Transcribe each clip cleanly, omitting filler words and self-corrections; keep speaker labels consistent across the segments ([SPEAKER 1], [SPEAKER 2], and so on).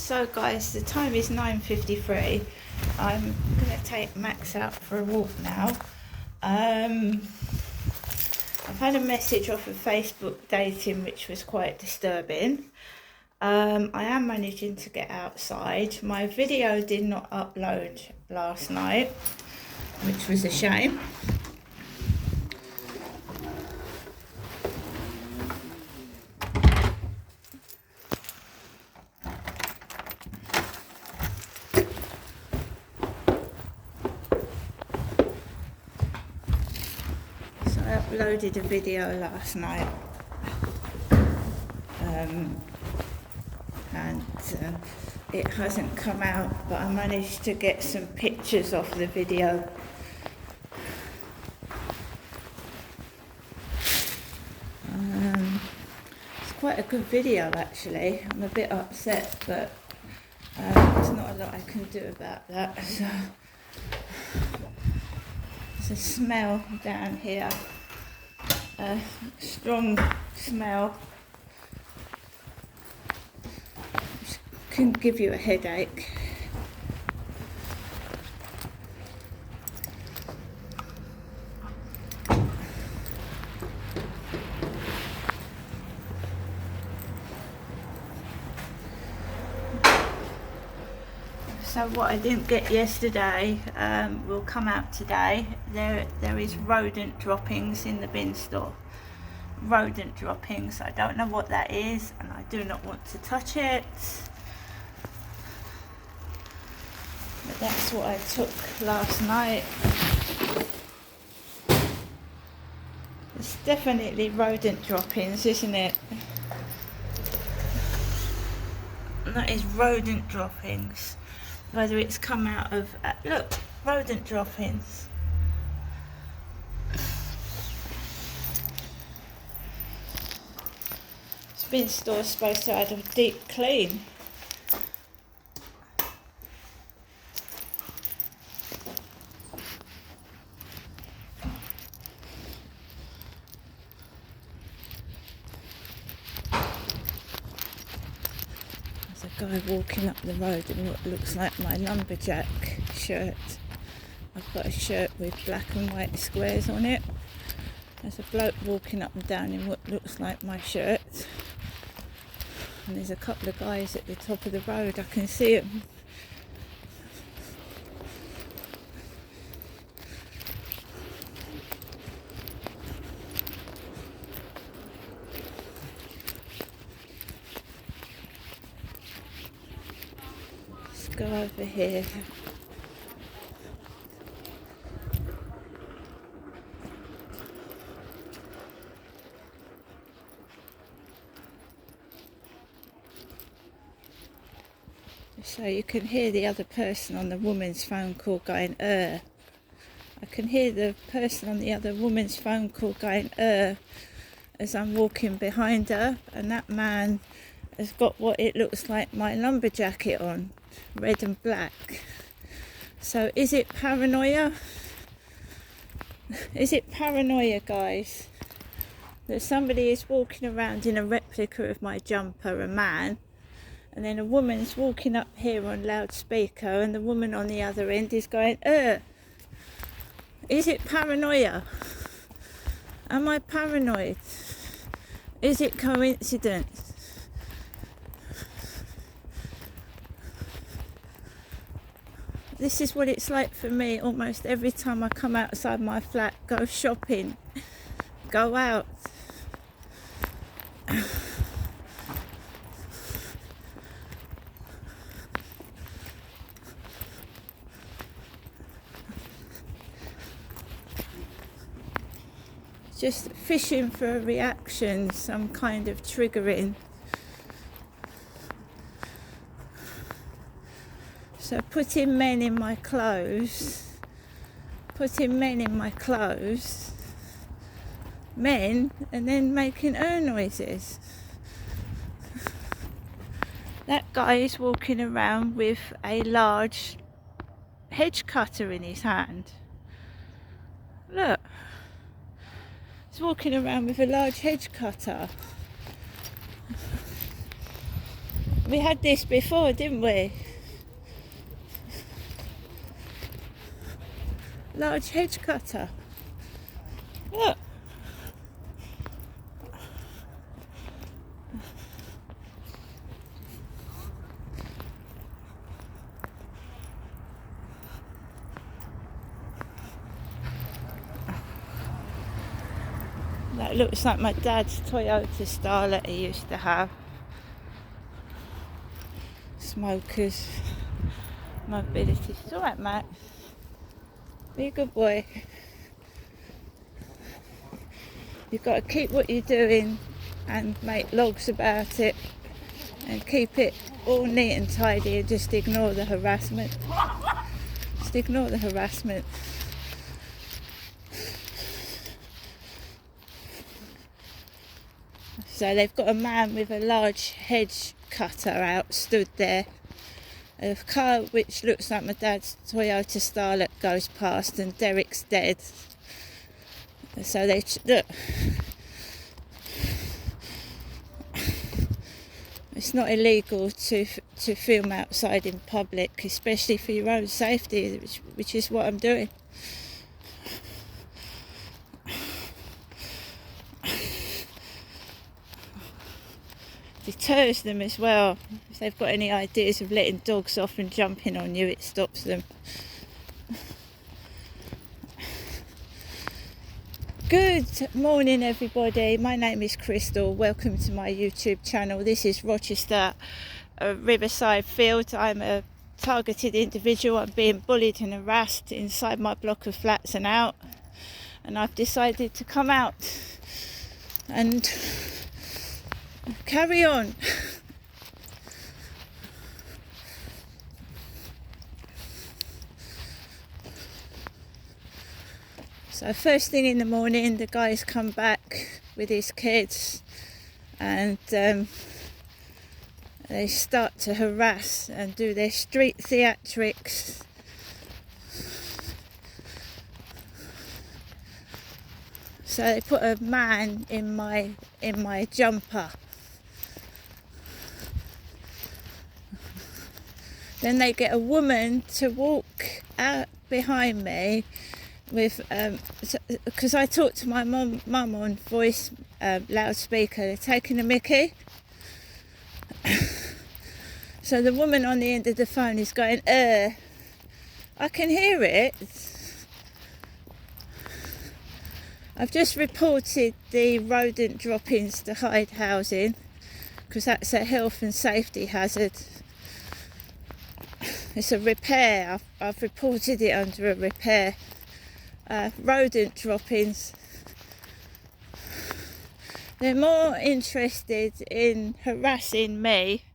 [SPEAKER 1] So guys, the time is 9:53. I'm going to take Max out for a walk now. I've had a message off of Facebook dating which was quite disturbing. I am managing to get outside. My video did not upload last night, which was a shame. I uploaded a video last night and it hasn't come out, but I managed to get some pictures of the video. It's quite a good video actually. I'm a bit upset, but there's not a lot I can do about that. So there's a smell down here, a strong smell, which can give you a headache. So what I didn't get yesterday will come out today. There is rodent droppings in the bin store. Rodent droppings. I don't know what that is, and I do not want to touch it. But that's what I took last night. It's definitely rodent droppings, isn't it? And that is rodent droppings. Whether it's come out of, look, rodent droppings. This bin store is supposed to have a deep clean. Guy walking up the road in what looks like my lumberjack shirt. I've got a shirt with black and white squares on it. There's a bloke walking up and down in what looks like my shirt, and there's a couple of guys at the top of the road. I can see them. Go over here. So you can hear the other person on the woman's phone call going, I can hear the person on the other woman's phone call going, as I'm walking behind her, and that man has got what it looks like my lumber jacket on, red and black. So is it paranoia? Is it paranoia, guys, that somebody is walking around in a replica of my jumper, a man, and then a woman's walking up here on loudspeaker, and the woman on the other end is going, Is it paranoia? Am I paranoid? Is it coincidence? This is what it's like for me almost every time I come outside my flat, go shopping, go out. Just fishing for a reaction, some kind of triggering. So putting men in my clothes, men, and then making noises. That guy is walking around with a large hedge cutter in his hand. Look, he's walking around with a large hedge cutter. We had this before, didn't we? Large hedge cutter. Look. That looks like my dad's Toyota Starlet he used to have. Smokers, mobility. It's alright, Max. Be a good boy. You've got to keep what you're doing and make logs about it and keep it all neat and tidy and just ignore the harassment. Just ignore the harassment. So they've got a man with a large hedge cutter out, stood there. A car which looks like my dad's Toyota Starlet goes past and Derek's dead. So they look. It's not illegal to film outside in public, especially for your own safety, which is what I'm doing. Deters them as well. If they've got any ideas of letting dogs off and jumping on you, it stops them. Good morning, everybody. My name is Crystal. Welcome to my YouTube channel. This is Rochester, Riverside Fields. I'm a targeted individual. I'm being bullied and harassed inside my block of flats and out. And I've decided to come out and carry on. So first thing in the morning, the guys come back with his kids and they start to harass and do their street theatrics. So they put a man in my jumper. Then they get a woman to walk out behind me with, because I talk to my mum on voice loudspeaker. They're taking a mickey. So the woman on the end of the phone is going, I can hear it. I've just reported the rodent droppings to Hyde Housing because that's a health and safety hazard. It's a repair. I've reported it under a repair. Rodent droppings. They're more interested in harassing me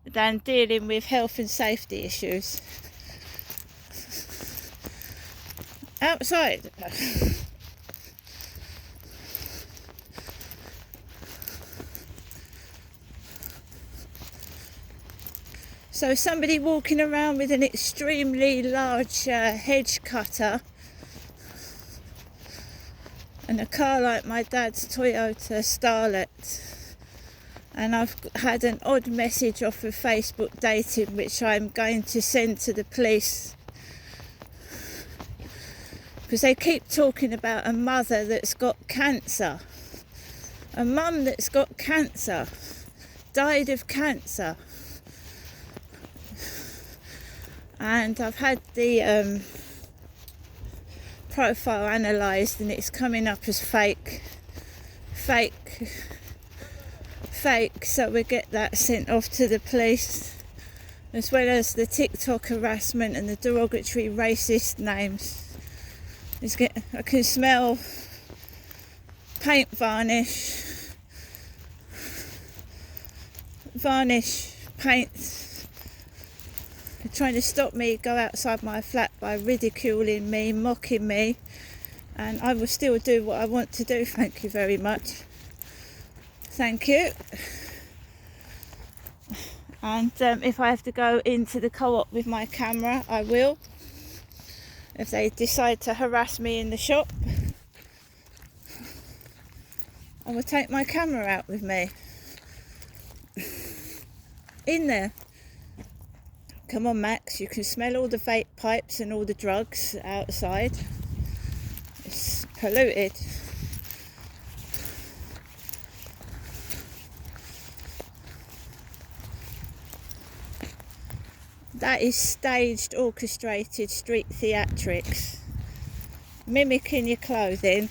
[SPEAKER 1] than dealing with health and safety issues. Outside. So somebody walking around with an extremely large hedge cutter and a car like my dad's Toyota Starlet, and I've had an odd message off of Facebook dating which I'm going to send to the police because they keep talking about a mother that's got cancer, a mum that's got cancer, died of cancer. And I've had the profile analysed and it's coming up as fake, so we get that sent off to the police, as well as the TikTok harassment and the derogatory racist names. I can smell paint varnish, paint. They're trying to stop me go outside my flat by ridiculing me, mocking me, and I will still do what I want to do. Thank you very much. Thank you. And if I have to go into the co-op with my camera, I will. If they decide to harass me in the shop, I will take my camera out with me. in there. Come on, Max, you can smell all the vape pipes and all the drugs outside. It's polluted. That is staged, orchestrated street theatrics. Mimicking your clothing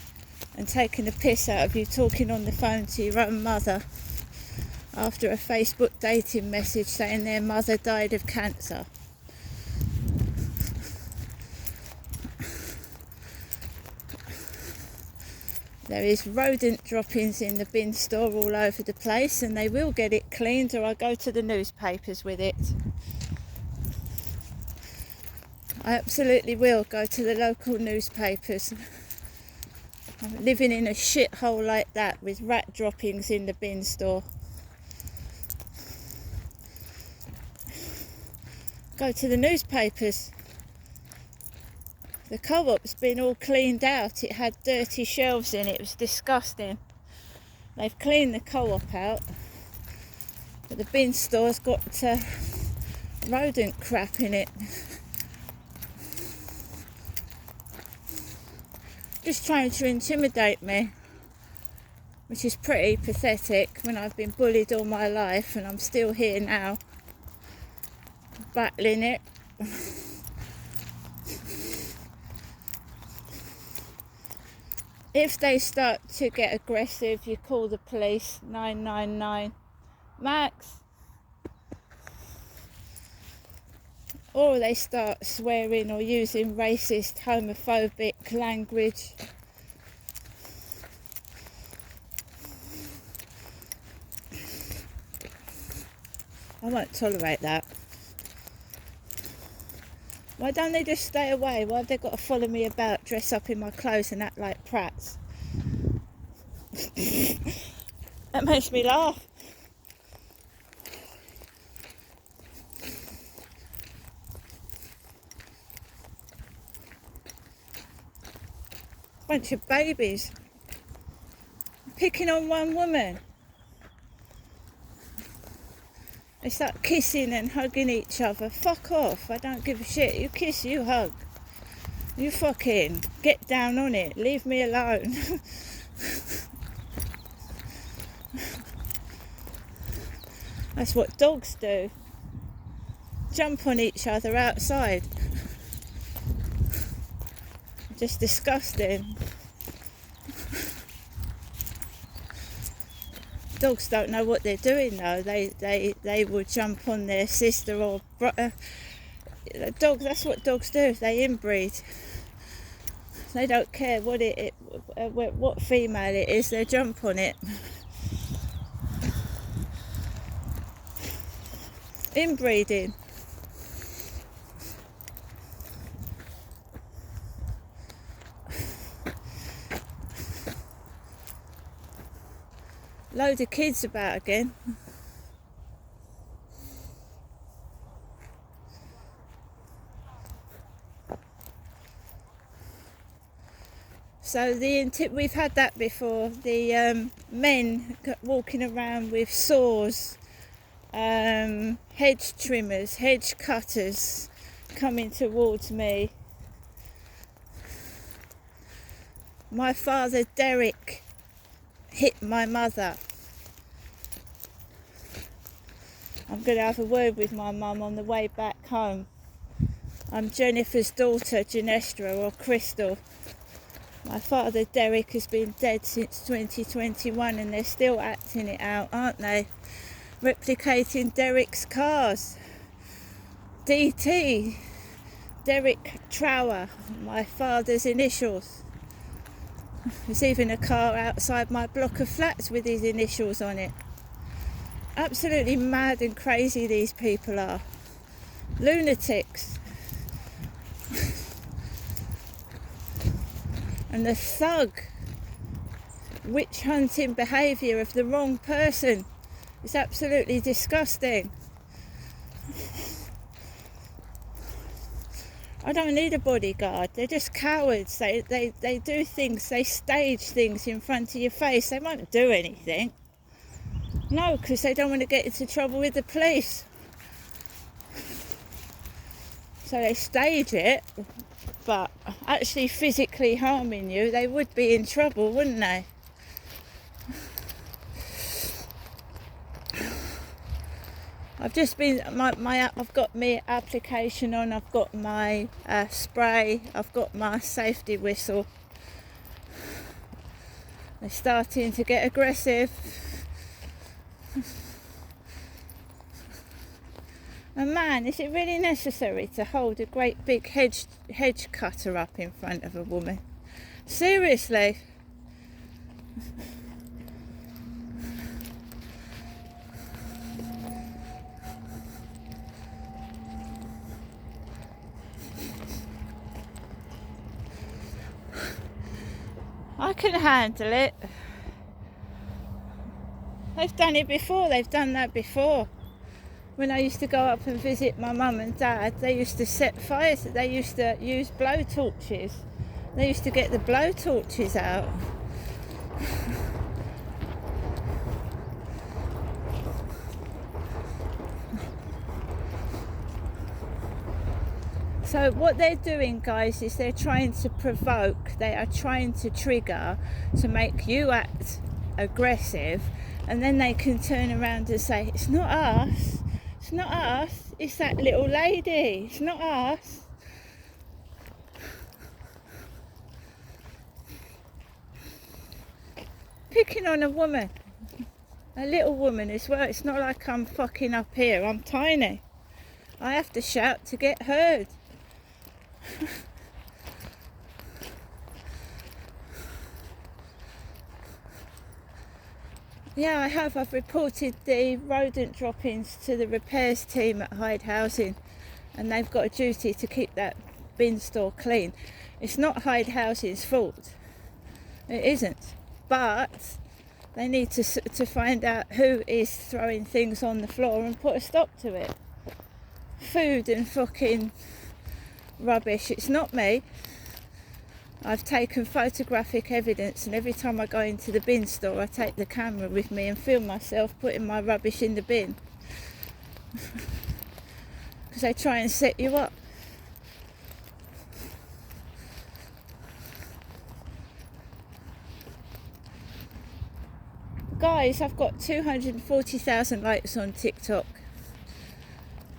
[SPEAKER 1] and taking the piss out of you talking on the phone to your own mother after a Facebook dating message saying their mother died of cancer. There is rodent droppings in the bin store all over the place, and they will get it cleaned, or I go to the newspapers with it. I absolutely will go to the local newspapers. I'm living in a shithole like that with rat droppings in the bin store. Go to the newspapers. The co-op's been all cleaned out. It had dirty shelves in it. It was disgusting. They've cleaned the co-op out, but the bin store's got rodent crap in it. Just trying to intimidate me, which is pretty pathetic when I've been bullied all my life and I'm still here now, battling it. If they start to get aggressive, you call the police, 999. Max. Or they start swearing or using racist, homophobic language. I won't tolerate that. Why don't they just stay away? Why have they got to follow me about, dress up in my clothes and act like prats? That makes me laugh. Bunch of babies picking on one woman. They start kissing and hugging each other. Fuck off, I don't give a shit. You kiss, you hug. You fucking get down on it. Leave me alone. That's what dogs do. Jump on each other outside. Just disgusting. Dogs don't know what they're doing though. They will jump on their sister or brother. Dogs, that's what dogs do. They inbreed. They don't care what female it is. They jump on it. Inbreeding. Load of kids about again. So we've had that before. The men walking around with saws, hedge trimmers, hedge cutters, coming towards me. My father Derek hit my mother. I'm going to have a word with my mum on the way back home. I'm Jennifer's daughter, Genestra, or Crystal. My father Derek has been dead since 2021 and they're still acting it out, aren't they? Replicating Derek's cars. DT, Derek Trower, my father's initials. There's even a car outside my block of flats with his initials on it. Absolutely mad and crazy these people are. Lunatics. And the thug, witch hunting behaviour of the wrong person is absolutely disgusting. I don't need a bodyguard. They're just cowards. They do things, they stage things in front of your face. They won't do anything. No, because they don't want to get into trouble with the police. So they stage it, but actually physically harming you, they would be in trouble, wouldn't they? I've just been, I've got my application on, I've got my spray, I've got my safety whistle. They're starting to get aggressive. And man, is it really necessary to hold a great big hedge cutter up in front of a woman? Seriously? I can handle it. They've done it before, they've done that before. When I used to go up and visit my mum and dad, they used to set fires, they used to use blow torches. They used to get the blow torches out. So what they're doing, guys, is they're trying to provoke, they are trying to trigger to make you act aggressive, and then they can turn around and say, it's not us, it's that little lady, it's not us. Picking on a woman, a little woman as well. It's not like I'm fucking up here, I'm tiny. I have to shout to get heard. Yeah, I have. I've reported the rodent droppings to the repairs team at Hyde Housing, and they've got a duty to keep that bin store clean. It's not Hyde Housing's fault. It isn't. But they need to find out who is throwing things on the floor and put a stop to it. Food and fucking rubbish. It's not me. I've taken photographic evidence, and every time I go into the bin store I take the camera with me and film myself putting my rubbish in the bin. Because they try and set you up. Guys, I've got 240,000 likes on TikTok.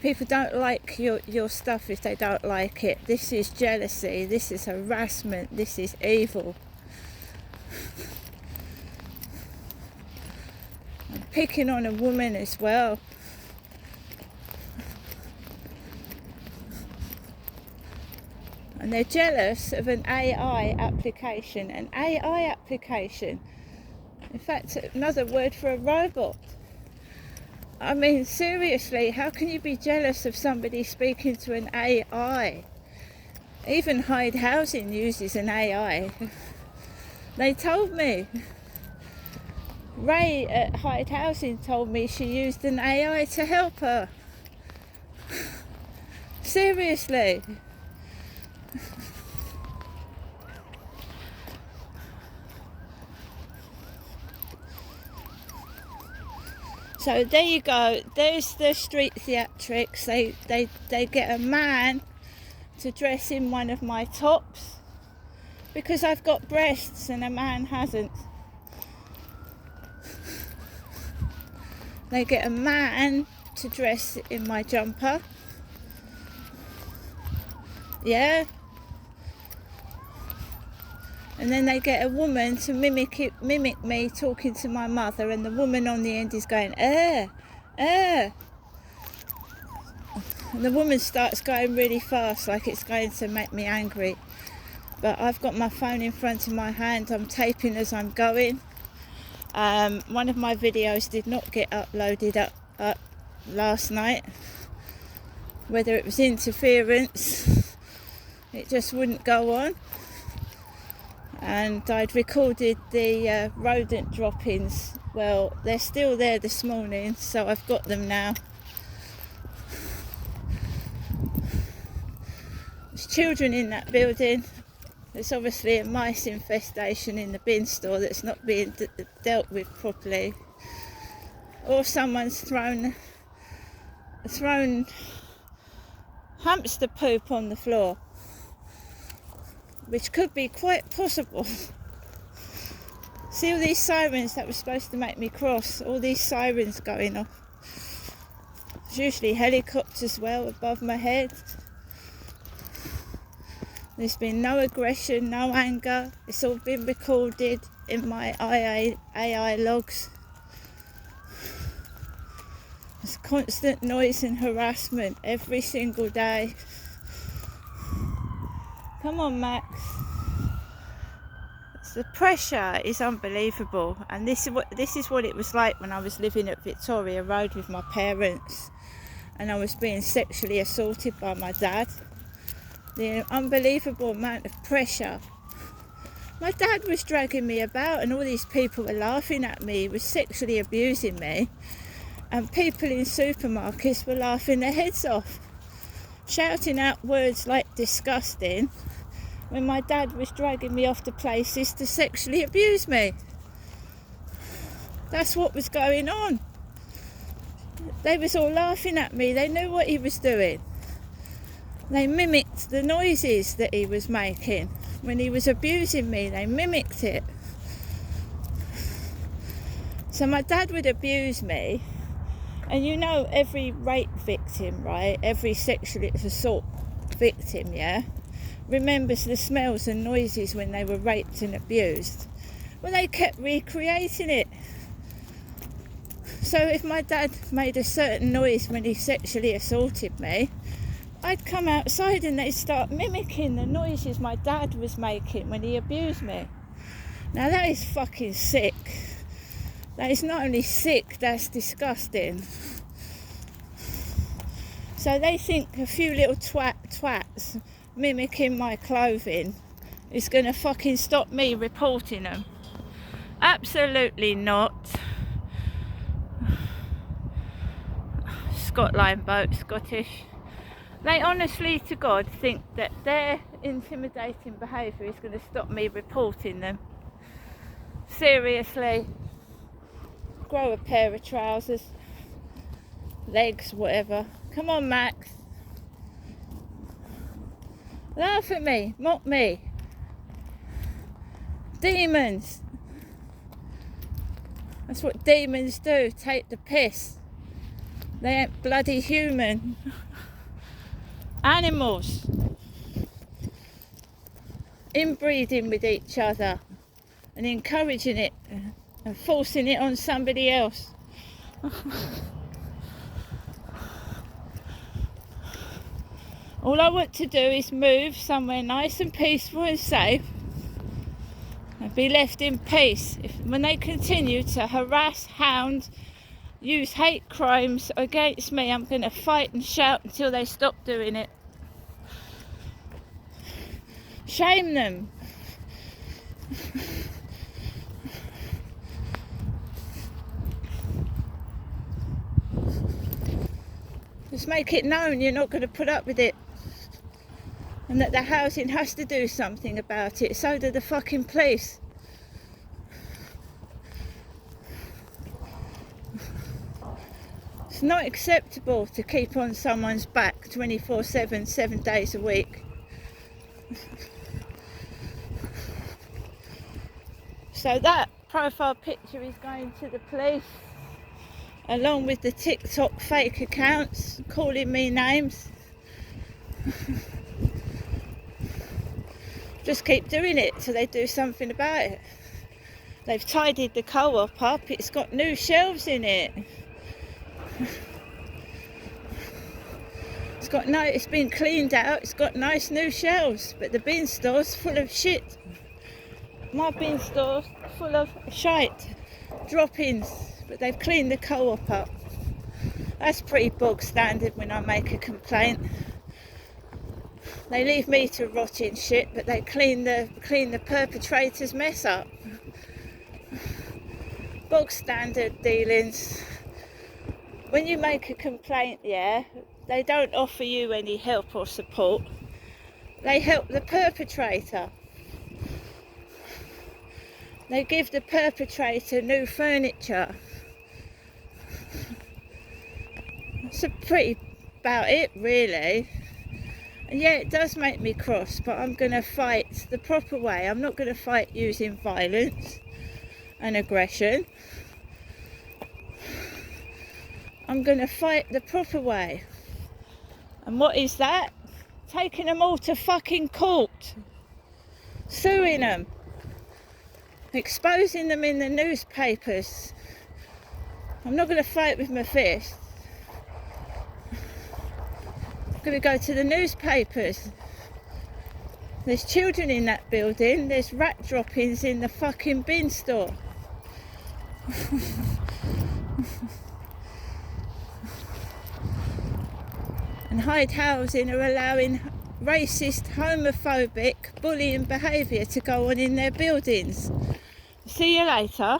[SPEAKER 1] People don't like your stuff if they don't like it. This is jealousy, this is harassment, this is evil. I'm picking on a woman as well. And they're jealous of an AI application. An AI application. In fact, another word for a robot. I mean, seriously, how can you be jealous of somebody speaking to an AI? Even Hyde Housing uses an AI. They told me. Ray at Hyde Housing told me she used an AI to help her. Seriously. So there you go, there's the street theatrics. They get a man to dress in one of my tops because I've got breasts and a man hasn't. They get a man to dress in my jumper. Yeah. And then they get a woman to mimic me talking to my mother, and the woman on the end is going, And the woman starts going really fast, like it's going to make me angry. But I've got my phone in front of my hand, I'm taping as I'm going. One of my videos did not get uploaded up last night. Whether it was interference, it just wouldn't go on. And I'd recorded the rodent droppings. Well, they're still there this morning, so I've got them now. There's children in that building. There's obviously a mice infestation in the bin store that's not being dealt with properly. Or someone's thrown hamster poop on the floor, which could be quite possible. See all these sirens that were supposed to make me cross, all these sirens going off. There's usually helicopters as well above my head. There's been no aggression, no anger. It's all been recorded in my AI logs. There's constant noise and harassment every single day. Come on, Max. The pressure is unbelievable, and this is what it was like when I was living at Victoria Road with my parents and I was being sexually assaulted by my dad. The unbelievable amount of pressure. My dad was dragging me about and all these people were laughing at me. He was sexually abusing me, and people in supermarkets were laughing their heads off, shouting out words like disgusting, when my dad was dragging me off to places to sexually abuse me. That's what was going on. They was all laughing at me. They knew what he was doing. They mimicked the noises that he was making. When he was abusing me, they mimicked it. So my dad would abuse me, and you know every rape victim, right? Every sexual assault victim, yeah? Remembers the smells and noises when they were raped and abused. Well, they kept recreating it. So if my dad made a certain noise when he sexually assaulted me, I'd come outside and they'd start mimicking the noises my dad was making when he abused me. Now that is fucking sick. That is not only sick, that's disgusting. So they think a few little twats mimicking my clothing is going to fucking stop me reporting them. Absolutely not. Scotland boat, Scottish. They honestly to God think that their intimidating behaviour is going to stop me reporting them. Seriously. Grow a pair of trousers, legs, whatever. Come on, Max. Laugh at me, mock me. Demons. That's what demons do, take the piss. They ain't bloody human. Animals. Inbreeding with each other and encouraging it and forcing it on somebody else. All I want to do is move somewhere nice and peaceful and safe and be left in peace. When they continue to harass, hound, use hate crimes against me, I'm going to fight and shout until they stop doing it. Shame them. Just make it known you're not going to put up with it. And that the housing has to do something about it. So do the fucking police. It's not acceptable to keep on someone's back 24/7, 7 days a week. So that profile picture is going to the police, along with the TikTok fake accounts calling me names. Just keep doing it till they do something about it. They've tidied the co-op up, it's got new shelves in it. It's been cleaned out, it's got nice new shelves, but the bin store's full of shit. My bin store's full of shite, drop-ins, but they've cleaned the co-op up. That's pretty bog standard when I make a complaint. They leave me to rot in shit, but they clean the perpetrator's mess up. Bog standard dealings. When you make a complaint, yeah, they don't offer you any help or support. They help the perpetrator. They give the perpetrator new furniture. That's pretty about it, really. And yeah, it does make me cross, but I'm going to fight the proper way. I'm not going to fight using violence and aggression. I'm going to fight the proper way. And what is that? Taking them all to fucking court. Suing them. Exposing them in the newspapers. I'm not going to fight with my fist. I'm going to go to the newspapers. There's children in that building. There's rat droppings in the fucking bin store. And Hyde Housing are allowing racist, homophobic, bullying behaviour to go on in their buildings. See you later.